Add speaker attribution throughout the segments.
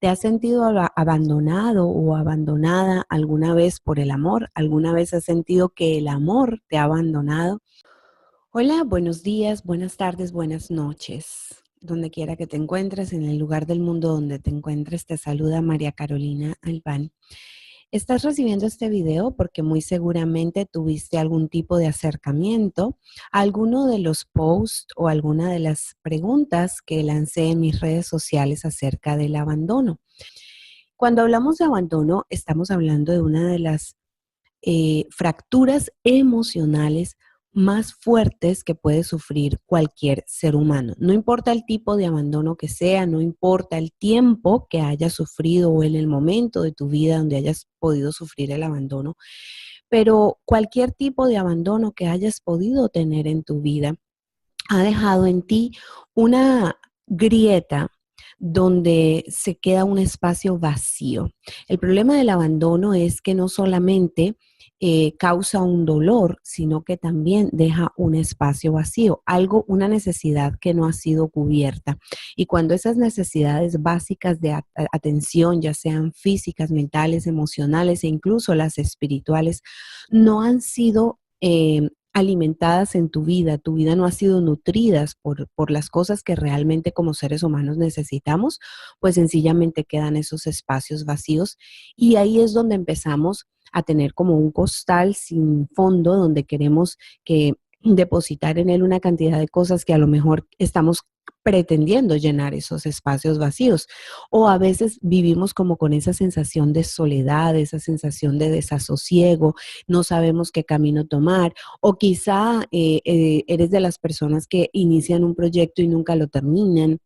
Speaker 1: ¿Te has sentido abandonado o abandonada alguna vez por el amor? ¿Alguna vez has sentido que el amor te ha abandonado? Hola, buenos días, buenas tardes, buenas noches. Donde quiera que te encuentres, en el lugar del mundo donde te encuentres, te saluda María Carolina Albán. Estás recibiendo este video porque muy seguramente tuviste algún tipo de acercamiento a alguno de los posts o alguna de las preguntas que lancé en mis redes sociales acerca del abandono. Cuando hablamos de abandono, estamos hablando de una de las fracturas emocionales más fuertes que puede sufrir cualquier ser humano. No importa el tipo de abandono que sea, no importa el tiempo que hayas sufrido o en el momento de tu vida donde hayas podido sufrir el abandono, pero cualquier tipo de abandono que hayas podido tener en tu vida ha dejado en ti una grieta donde se queda un espacio vacío. El problema del abandono es que no solamente causa un dolor, sino que también deja un espacio vacío, algo, una necesidad que no ha sido cubierta. Y cuando esas necesidades básicas de atención, ya sean físicas, mentales, emocionales e incluso las espirituales, no han sido alimentadas en tu vida no ha sido nutridas por las cosas que realmente como seres humanos necesitamos, pues sencillamente quedan esos espacios vacíos y ahí es donde empezamos a tener como un costal sin fondo donde queremos que depositar en él una cantidad de cosas que a lo mejor estamos pretendiendo llenar esos espacios vacíos. O a veces vivimos como con esa sensación de soledad, esa sensación de desasosiego, no sabemos qué camino tomar, o quizá eres de las personas que inician un proyecto y nunca lo terminan,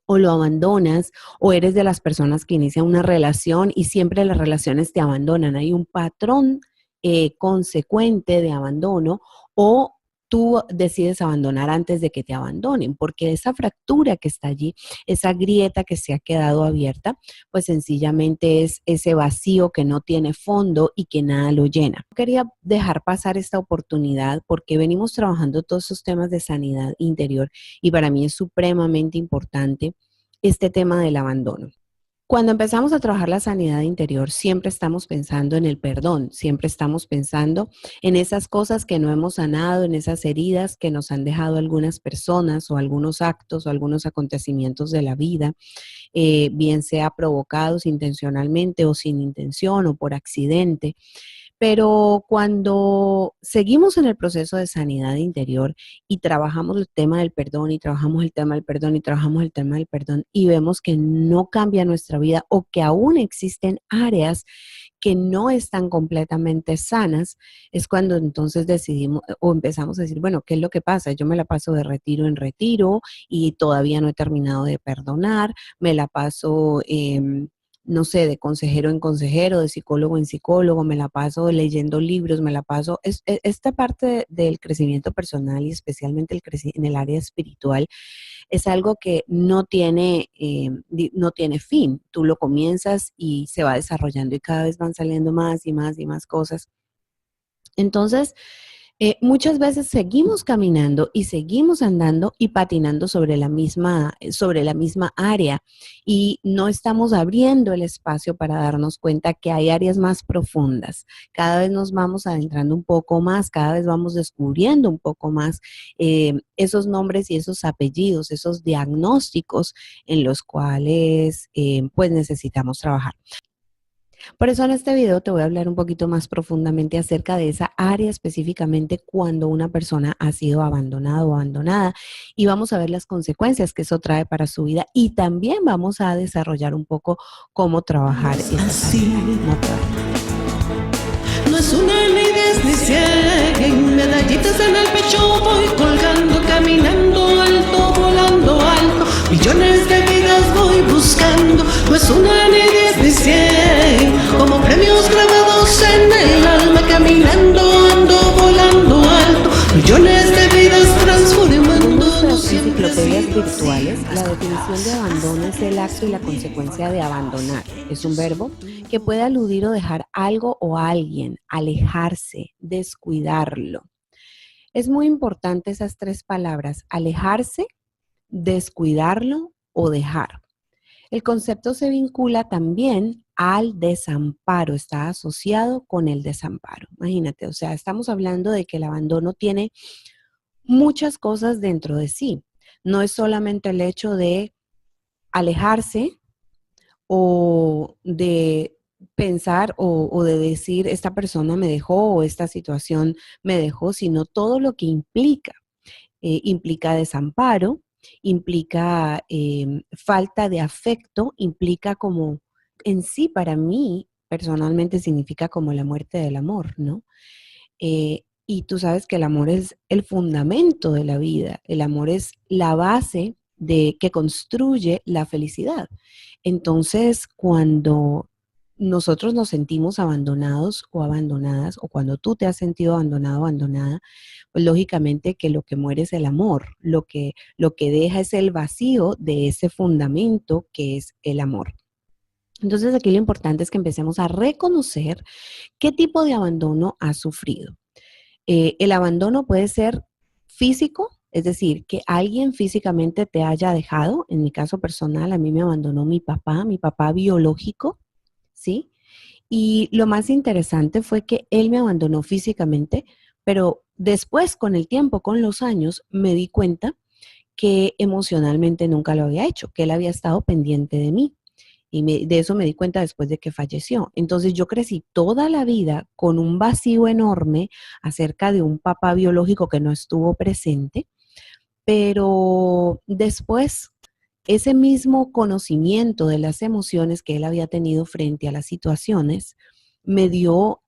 Speaker 1: o lo abandonas, o eres de las personas que inician una relación y siempre las relaciones te abandonan. Hay un patrón consecuente de abandono o tú decides abandonar antes de que te abandonen, porque esa fractura que está allí, esa grieta que se ha quedado abierta, pues sencillamente es ese vacío que no tiene fondo y que nada lo llena. Quería dejar pasar esta oportunidad porque venimos trabajando todos esos temas de sanidad interior y para mí es supremamente importante este tema del abandono. Cuando empezamos a trabajar la sanidad interior, siempre estamos pensando en el perdón, siempre estamos pensando en esas cosas que no hemos sanado, en esas heridas que nos han dejado algunas personas o algunos actos o algunos acontecimientos de la vida, bien sea provocados intencionalmente o sin intención o por accidente. Pero cuando seguimos en el proceso de sanidad interior y trabajamos el tema del perdón y trabajamos el tema del perdón y trabajamos el tema del perdón y vemos que no cambia nuestra vida o que aún existen áreas que no están completamente sanas, es cuando entonces decidimos o empezamos a decir, bueno, ¿qué es lo que pasa? Yo me la paso de retiro en retiro y todavía no he terminado de perdonar, me la paso no sé, de consejero en consejero, de psicólogo en psicólogo, me la paso leyendo libros, me la paso, esta parte del crecimiento personal y especialmente en el área espiritual es algo que no tiene, no tiene fin. Tú lo comienzas y se va desarrollando y cada vez van saliendo más y más y más cosas. Entonces, muchas veces seguimos caminando y seguimos andando y patinando sobre la misma área y no estamos abriendo el espacio para darnos cuenta que hay áreas más profundas. Cada vez nos vamos adentrando un poco más, cada vez vamos descubriendo un poco más esos nombres y esos apellidos, esos diagnósticos en los cuales pues necesitamos trabajar. Por eso en este video te voy a hablar un poquito más profundamente acerca de esa área específicamente cuando una persona ha sido abandonada o abandonada y vamos a ver las consecuencias que eso trae para su vida y también vamos a desarrollar un poco cómo trabajar esa parte.
Speaker 2: No es una ni 10 ni 100 medallitas en el pecho voy colgando, caminando alto, volando alto. Millones de vidas voy buscando. No es una ni 10 ni 100 como premios grabados en el alma, caminando, ando, volando alto. Millones de vidas transformando.
Speaker 1: Las enciclopedias virtuales, la definición de abandono es el acto y la consecuencia de abandonar. Es un verbo que puede aludir o dejar algo o a alguien, alejarse, descuidarlo. Es muy importante esas tres palabras, alejarse, descuidarlo o dejar. El concepto se vincula también al desamparo, está asociado con el desamparo. Imagínate, o sea, estamos hablando de que el abandono tiene muchas cosas dentro de sí. No es solamente el hecho de alejarse o de pensar o de decir esta persona me dejó o esta situación me dejó, sino todo lo que implica. Implica desamparo, implica falta de afecto, implica como en sí para mí personalmente significa como la muerte del amor, ¿no? Y tú sabes que el amor es el fundamento de la vida, el amor es la base de que construye la felicidad. Entonces, cuando nosotros nos sentimos abandonados o abandonadas, o cuando tú te has sentido abandonado o abandonada, pues lógicamente que lo que muere es el amor, lo que deja es el vacío de ese fundamento que es el amor. Entonces aquí lo importante es que empecemos a reconocer qué tipo de abandono has sufrido. El abandono puede ser físico, es decir, que alguien físicamente te haya dejado. En mi caso personal, a mí me abandonó mi papá biológico, ¿sí? Y lo más interesante fue que él me abandonó físicamente, pero después, con el tiempo, con los años, me di cuenta que emocionalmente nunca lo había hecho, que él había estado pendiente de mí. Y de eso me di cuenta después de que falleció. Entonces yo crecí toda la vida con un vacío enorme acerca de un papá biológico que no estuvo presente, pero después ese mismo conocimiento de las emociones que él había tenido frente a las situaciones me dio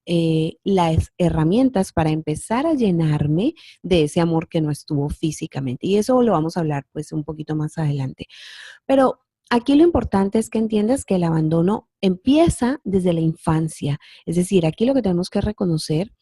Speaker 1: las herramientas para empezar a llenarme de ese amor que no estuvo físicamente. Y eso lo vamos a hablar pues un poquito más adelante. Pero aquí lo importante es que entiendas que el abandono empieza desde la infancia. Es decir, aquí lo que tenemos que reconocer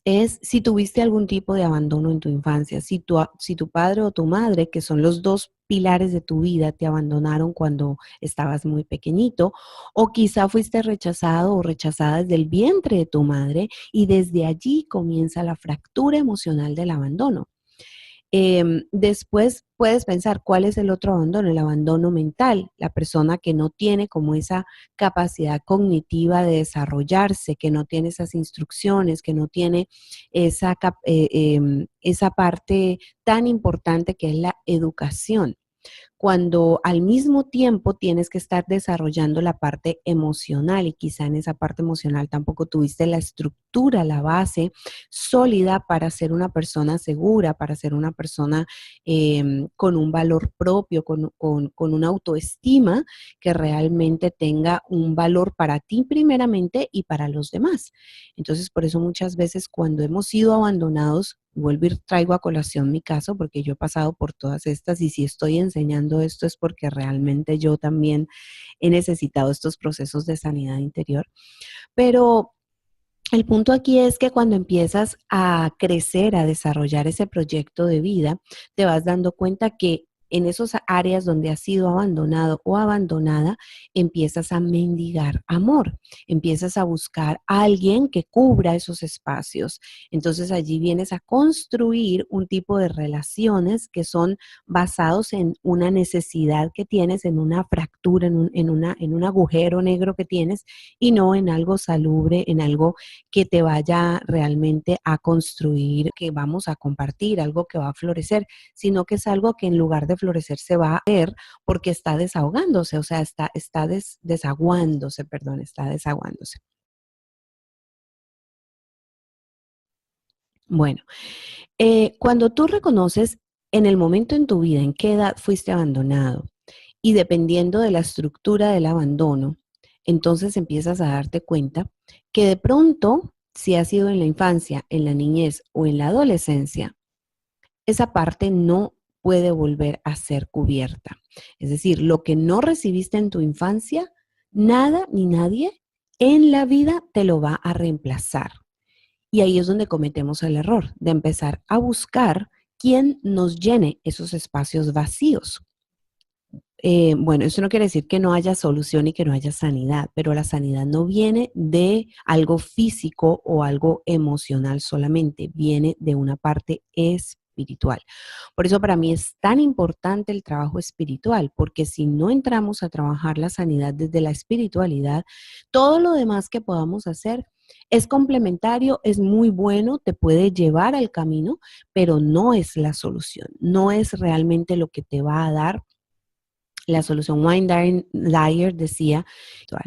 Speaker 1: es si tuviste algún tipo de abandono en tu infancia, si tu padre o tu madre, que son los dos pilares de tu vida, te abandonaron cuando estabas muy pequeñito, o quizá fuiste rechazado o rechazada desde el vientre de tu madre y desde allí comienza la fractura emocional del abandono. Después puedes pensar cuál es el otro abandono, el abandono mental, la persona que no tiene como esa capacidad cognitiva de desarrollarse, que no tiene esas instrucciones, que no tiene esa parte tan importante que es la educación, cuando al mismo tiempo tienes que estar desarrollando la parte emocional y quizá en esa parte emocional tampoco tuviste la estructura, la base sólida para ser una persona segura, para ser una persona con un valor propio, con una autoestima que realmente tenga un valor para ti primeramente y para los demás. Entonces, por eso muchas veces cuando hemos sido abandonados, vuelvo y traigo a colación mi caso porque yo he pasado por todas estas y si estoy enseñando esto es porque realmente yo también he necesitado estos procesos de sanidad interior. Pero el punto aquí es que cuando empiezas a crecer, a desarrollar ese proyecto de vida, te vas dando cuenta que en esas áreas donde has sido abandonado o abandonada, empiezas a mendigar amor, empiezas a buscar a alguien que cubra esos espacios. Entonces allí vienes a construir un tipo de relaciones que son basados en una necesidad que tienes, en una fractura, en un agujero negro que tienes y no en algo salubre, en algo que te vaya realmente a construir, que vamos a compartir, algo que va a florecer, sino que es algo que en lugar de florecer se va a ver porque está desahogándose, o sea, desaguándose, perdón, está desaguándose. Bueno, cuando tú reconoces en el momento en tu vida en qué edad fuiste abandonado y dependiendo de la estructura del abandono, entonces empiezas a darte cuenta que de pronto, si ha sido en la infancia, en la niñez o en la adolescencia, esa parte no puede volver a ser cubierta. Es decir, lo que no recibiste en tu infancia, nada ni nadie en la vida te lo va a reemplazar. Y ahí es donde cometemos el error de empezar a buscar quién nos llene esos espacios vacíos. Bueno, eso no quiere decir que no haya solución y que no haya sanidad, pero la sanidad no viene de algo físico o algo emocional solamente, viene de una parte espiritual. espiritual. Por eso para mí es tan importante el trabajo espiritual, porque si no entramos a trabajar la sanidad desde la espiritualidad, todo lo demás que podamos hacer es complementario, es muy bueno, te puede llevar al camino, pero no es la solución, no es realmente lo que te va a dar la solución. Wayne Dyer decía,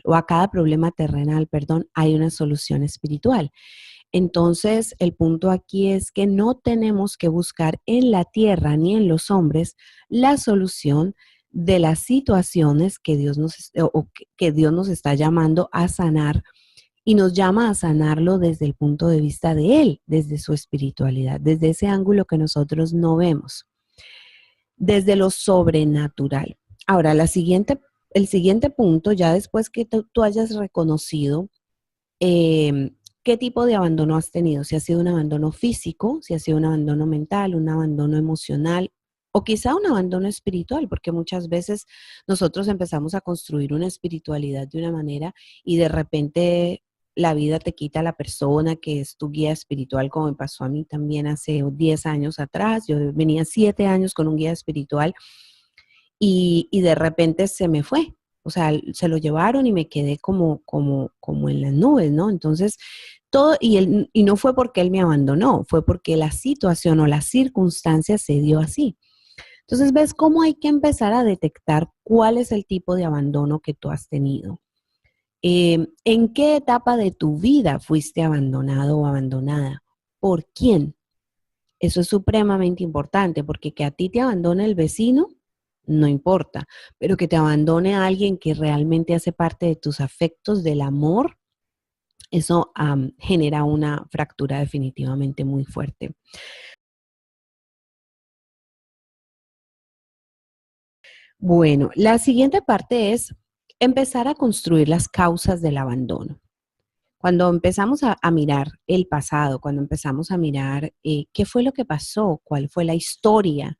Speaker 1: o a cada problema terrenal, perdón, hay una solución espiritual. Entonces, el punto aquí es que no tenemos que buscar en la tierra ni en los hombres la solución de las situaciones que que Dios nos está llamando a sanar, y nos llama a sanarlo desde el punto de vista de Él, desde su espiritualidad, desde ese ángulo que nosotros no vemos, desde lo sobrenatural. Ahora, el siguiente punto, ya después que tú hayas reconocido qué tipo de abandono has tenido, si ha sido un abandono físico, si ha sido un abandono mental, un abandono emocional o quizá un abandono espiritual, porque muchas veces nosotros empezamos a construir una espiritualidad de una manera y de repente la vida te quita a la persona que es tu guía espiritual, como me pasó a mí también hace 10 años atrás. Yo venía 7 años con un guía espiritual y de repente se me fue. O sea, se lo llevaron y me quedé como en las nubes, ¿no? Entonces, y no fue porque él me abandonó, fue porque la situación o las circunstancias se dio así. Entonces, ves cómo hay que empezar a detectar cuál es el tipo de abandono que tú has tenido. ¿En qué etapa de tu vida fuiste abandonado o abandonada? ¿Por quién? Eso es supremamente importante, porque que a ti te abandone el vecino, no importa, pero que te abandone a alguien que realmente hace parte de tus afectos, del amor, eso genera una fractura definitivamente muy fuerte. Bueno, la siguiente parte es empezar a construir las causas del abandono. Cuando empezamos a mirar el pasado, cuando empezamos a mirar qué fue lo que pasó, cuál fue la historia,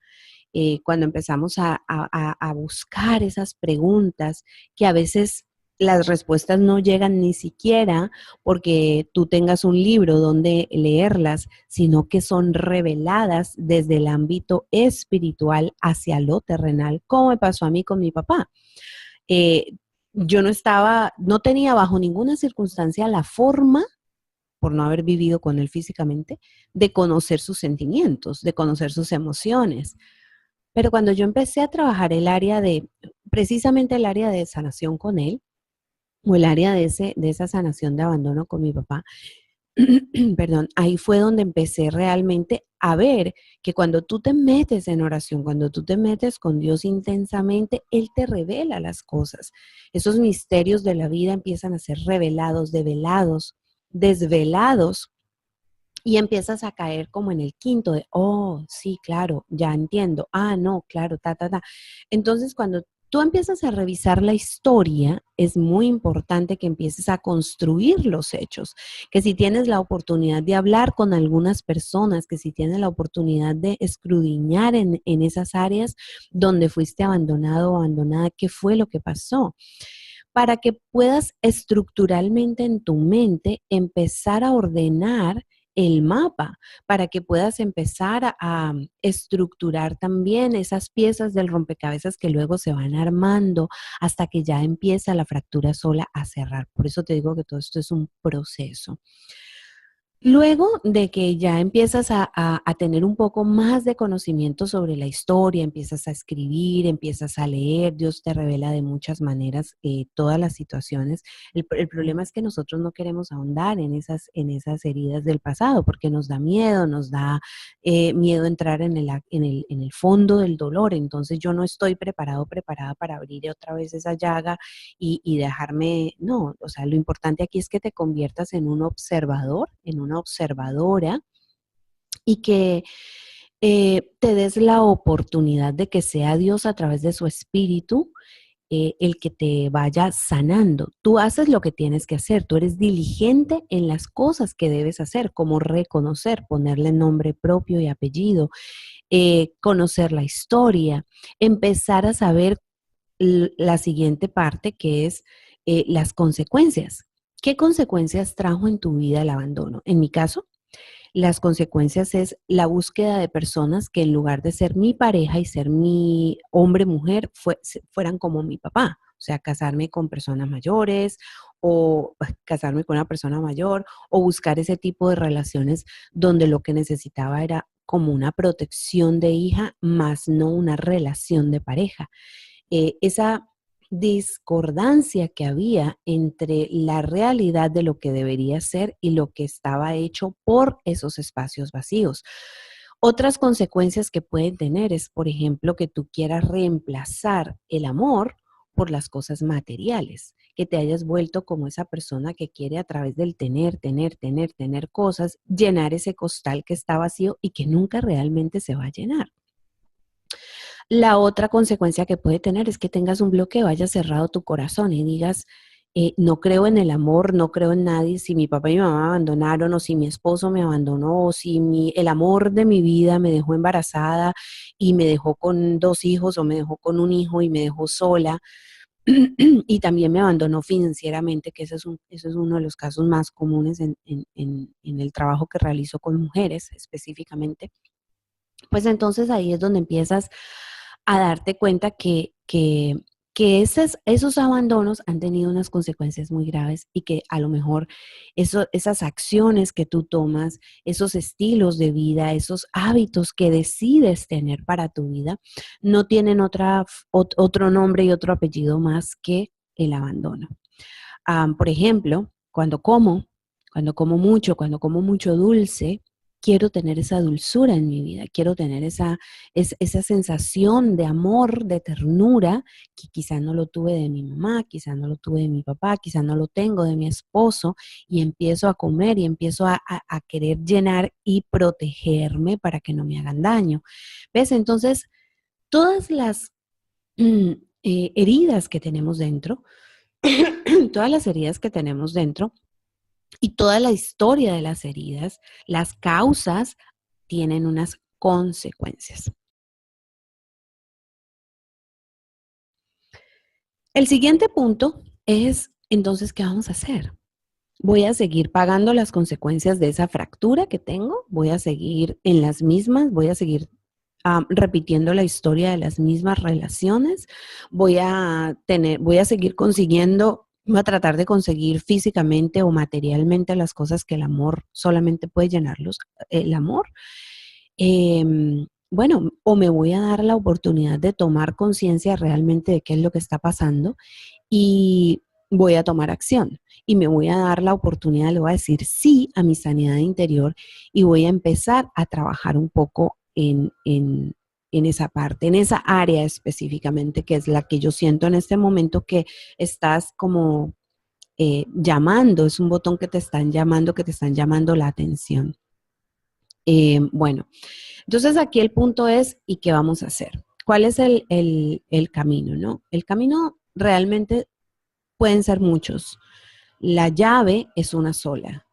Speaker 1: cuando empezamos a buscar esas preguntas que a veces las respuestas no llegan ni siquiera porque tú tengas un libro donde leerlas, sino que son reveladas desde el ámbito espiritual hacia lo terrenal, como me pasó a mí con mi papá. Eh, yo no tenía bajo ninguna circunstancia la forma, por no haber vivido con él físicamente, de conocer sus sentimientos, de conocer sus emociones. Pero cuando yo empecé a trabajar precisamente el área de sanación con él, o el área de esa sanación de abandono con mi papá, perdón, ahí fue donde empecé realmente a ver que cuando tú te metes en oración, cuando tú te metes con Dios intensamente, Él te revela las cosas. Esos misterios de la vida empiezan a ser revelados, develados, desvelados, y empiezas a caer como en el quinto de, oh, sí, claro, ya entiendo. Ah, no, claro, ta, ta, ta. Entonces, cuando tú empiezas a revisar la historia, es muy importante que empieces a construir los hechos, que si tienes la oportunidad de hablar con algunas personas, que si tienes la oportunidad de escudriñar en esas áreas donde fuiste abandonado o abandonada, ¿qué fue lo que pasó? Para que puedas estructuralmente en tu mente empezar a ordenar el mapa, para que puedas empezar a estructurar también esas piezas del rompecabezas que luego se van armando hasta que ya empieza la fractura sola a cerrar. Por eso te digo que todo esto es un proceso. Luego de que ya empiezas a tener un poco más de conocimiento sobre la historia, empiezas a escribir, empiezas a leer, Dios te revela de muchas maneras todas las situaciones. El problema es que nosotros no queremos ahondar en esas heridas del pasado porque nos da miedo entrar en el fondo del dolor. Entonces yo no estoy preparada para abrir otra vez esa llaga y dejarme, no, o sea, lo importante aquí es que te conviertas en un observador, en una observadora y que te des la oportunidad de que sea Dios a través de su espíritu el que te vaya sanando. Tú haces lo que tienes que hacer, tú eres diligente en las cosas que debes hacer, como reconocer, ponerle nombre propio y apellido, conocer la historia, empezar a saber la siguiente parte que es las consecuencias. ¿Qué consecuencias trajo en tu vida el abandono? En mi caso, las consecuencias es la búsqueda de personas que en lugar de ser mi pareja y ser mi hombre-mujer, fueran como mi papá. O sea, casarme con personas mayores o casarme con una persona mayor o buscar ese tipo de relaciones donde lo que necesitaba era como una protección de hija, más no una relación de pareja. Esa discordancia que había entre la realidad de lo que debería ser y lo que estaba hecho por esos espacios vacíos. Otras consecuencias que pueden tener es, por ejemplo, que tú quieras reemplazar el amor por las cosas materiales, que te hayas vuelto como esa persona que quiere a través del tener cosas, llenar ese costal que está vacío y que nunca realmente se va a llenar. La otra consecuencia que puede tener es que tengas un bloqueo, hayas cerrado tu corazón y digas, no creo en el amor, no creo en nadie, si mi papá y mi mamá me abandonaron o si mi esposo me abandonó o si el amor de mi vida me dejó embarazada y me dejó con 2 hijos o me dejó con un hijo y me dejó sola y también me abandonó financieramente, que ese es uno de los casos más comunes en el trabajo que realizo con mujeres específicamente. Pues entonces ahí es donde empiezas a darte cuenta que esos abandonos han tenido unas consecuencias muy graves y que a lo mejor esas acciones que tú tomas, esos estilos de vida, esos hábitos que decides tener para tu vida, no tienen otro nombre y otro apellido más que el abandono. Por ejemplo, cuando como mucho dulce, quiero tener esa dulzura en mi vida, quiero tener esa sensación de amor, de ternura, que quizá no lo tuve de mi mamá, quizá no lo tuve de mi papá, quizá no lo tengo de mi esposo, y empiezo a comer y empiezo a querer llenar y protegerme para que no me hagan daño. ¿Ves? Entonces, todas las mm, heridas que tenemos dentro, todas las heridas que tenemos dentro y toda la historia de las heridas, las causas tienen unas consecuencias. El siguiente punto es, entonces, ¿qué vamos a hacer? Voy a seguir pagando las consecuencias de esa fractura que tengo, voy a seguir en las mismas, voy a seguir repitiendo la historia de las mismas relaciones, voy a seguir consiguiendo, voy a tratar de conseguir físicamente o materialmente las cosas que el amor solamente puede llenarlos, el amor. Bueno, o me voy a dar la oportunidad de tomar conciencia realmente de qué es lo que está pasando y voy a tomar acción y me voy a dar la oportunidad, le voy a decir sí a mi sanidad interior y voy a empezar a trabajar un poco en esa parte, en esa área específicamente, que es la que yo siento en este momento que estás como llamando, es un botón que te están llamando la atención. Bueno, entonces aquí el punto es, ¿y qué vamos a hacer? ¿Cuál es el camino, no? El camino realmente pueden ser muchos. La llave es una sola,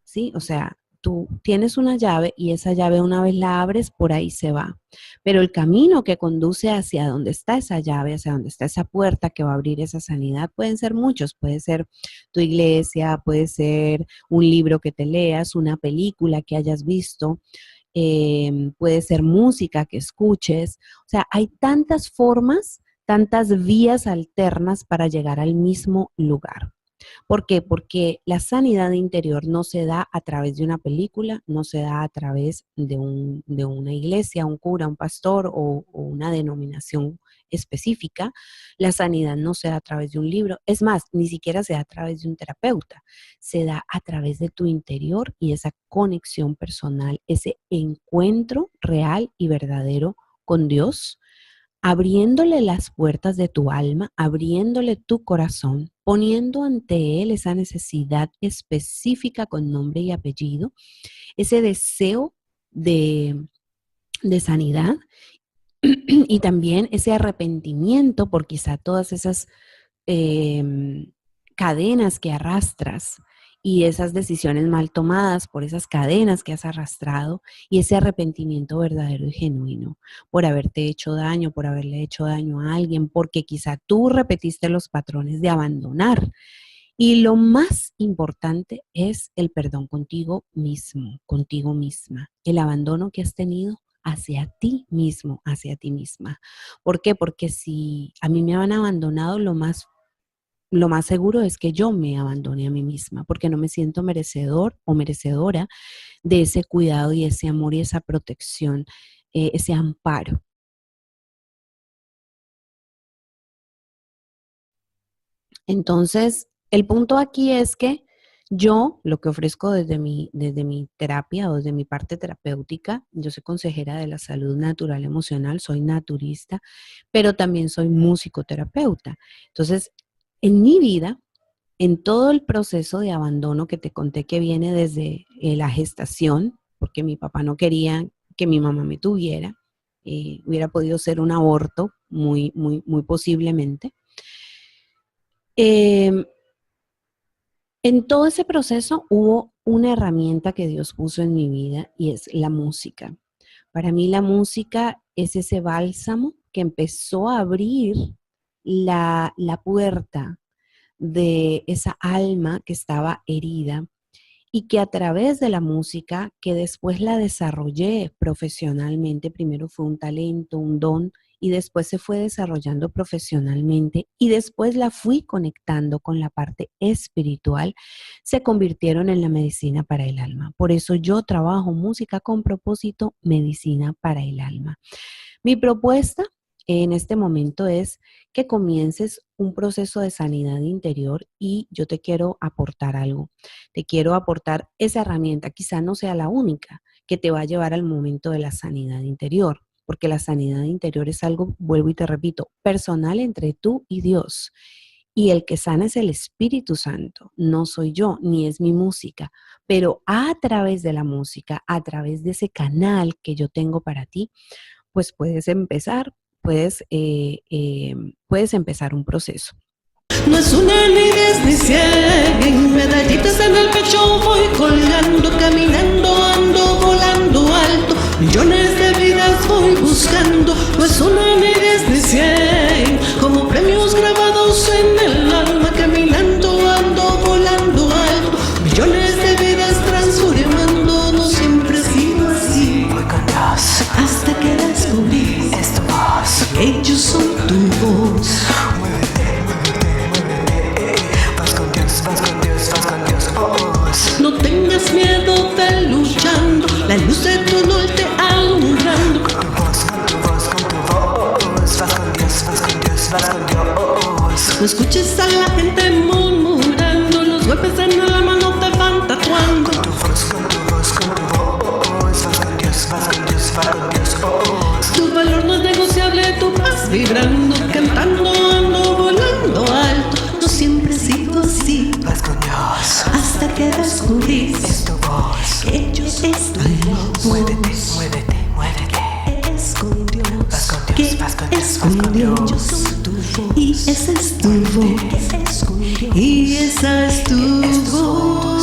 Speaker 1: ¿sí? O sea, tú tienes una llave y esa llave una vez la abres, por ahí se va. Pero el camino que conduce hacia donde está esa llave, hacia donde está esa puerta que va a abrir esa sanidad, pueden ser muchos. Puede ser tu iglesia, puede ser un libro que te leas, una película que hayas visto, puede ser música que escuches. O sea, hay tantas formas, tantas vías alternas para llegar al mismo lugar. ¿Por qué? Porque la sanidad interior no se da a través de una película, no se da a través de una iglesia, un cura, un pastor o una denominación específica. La sanidad no se da a través de un libro. Es más, ni siquiera se da a través de un terapeuta. Se da a través de tu interior y esa conexión personal, ese encuentro real y verdadero con Dios, abriéndole las puertas de tu alma, abriéndole tu corazón, poniendo ante Él esa necesidad específica con nombre y apellido, ese deseo de sanidad y también ese arrepentimiento por quizá todas esas cadenas que arrastras y esas decisiones mal tomadas por esas cadenas que has arrastrado y ese arrepentimiento verdadero y genuino por haberte hecho daño, por haberle hecho daño a alguien, porque quizá tú repetiste los patrones de abandonar Y lo más importante es el perdón contigo mismo, contigo misma, el abandono que has tenido hacia ti mismo, hacia ti misma. ¿Por qué? Porque si a mí me han abandonado, lo más seguro es que yo me abandone a mí misma, porque no me siento merecedor o merecedora de ese cuidado y ese amor y esa protección, ese amparo. Entonces, el punto aquí es que yo lo que ofrezco desde mi terapia o desde mi parte terapéutica, yo soy consejera de la salud natural emocional, soy naturista, pero también soy musicoterapeuta. Entonces, en mi vida, en todo el proceso de abandono que te conté que viene desde la gestación, porque mi papá no quería que mi mamá me tuviera, hubiera podido ser un aborto muy, muy, muy posiblemente. Em, En todo ese proceso hubo una herramienta que Dios puso en mi vida y es la música. Para mí la música es ese bálsamo que empezó a abrir la puerta de esa alma que estaba herida y que a través de la música, que después la desarrollé profesionalmente, primero fue un talento, un don, y después se fue desarrollando profesionalmente y después la fui conectando con la parte espiritual, se convirtieron en la medicina para el alma. Por eso yo trabajo música con propósito, medicina para el alma. Mi propuesta en este momento es que comiences un proceso de sanidad interior y yo te quiero aportar algo. Te quiero aportar esa herramienta, quizá no sea la única que te va a llevar al momento de la sanidad interior, porque la sanidad interior es algo, vuelvo y te repito, personal entre tú y Dios. Y el que sana es el Espíritu Santo, no soy yo, ni es mi música, pero a través de la música, a través de ese canal que yo tengo para ti, pues puedes empezar un proceso.
Speaker 2: No es una ni 10 ni 100, medallitas en el pecho voy colgando, caminando, ando volando alto, millones de vidas voy buscando. No es una ni 10 ni 100, como premios grabados en el alma, caminando, ando volando alto, millones de vidas transformando. No siempre he sido así,
Speaker 3: Voy con Dios,
Speaker 2: hasta que descubrí
Speaker 3: es tu voz.
Speaker 2: que yo soy tu voz.
Speaker 3: Vas con Dios, vas con Dios, vas con Dios, oh, oh.
Speaker 2: No tengas miedo de luchando, la luz de tu norte alumbrando.
Speaker 3: Con tu voz, con tu voz, con tu voz. Vas con Dios, vas con Dios, vas con Dios.
Speaker 2: No escuches a la gente murmurando, los golpes en la mano te van tatuando.
Speaker 3: Con tu voz, con tu voz, con tu voz. Vas con Dios, vas con Dios, vas con Dios, oh, oh.
Speaker 2: Tu valor no es negociable, tu paz vibrando, cantando, ando volando alto. No siempre he sido así,
Speaker 3: Vas con Dios,
Speaker 2: hasta que descubrí
Speaker 3: es tu voz.
Speaker 2: que yo estoy
Speaker 3: Muévete, muévete, muévete.
Speaker 2: es con Dios,
Speaker 3: Vas con Dios, vas con Dios,
Speaker 2: es
Speaker 3: vas
Speaker 2: con
Speaker 3: con
Speaker 2: Dios.
Speaker 3: Dios.
Speaker 2: Yo soy tu voz y esa es tu voz, y esa es tu voz.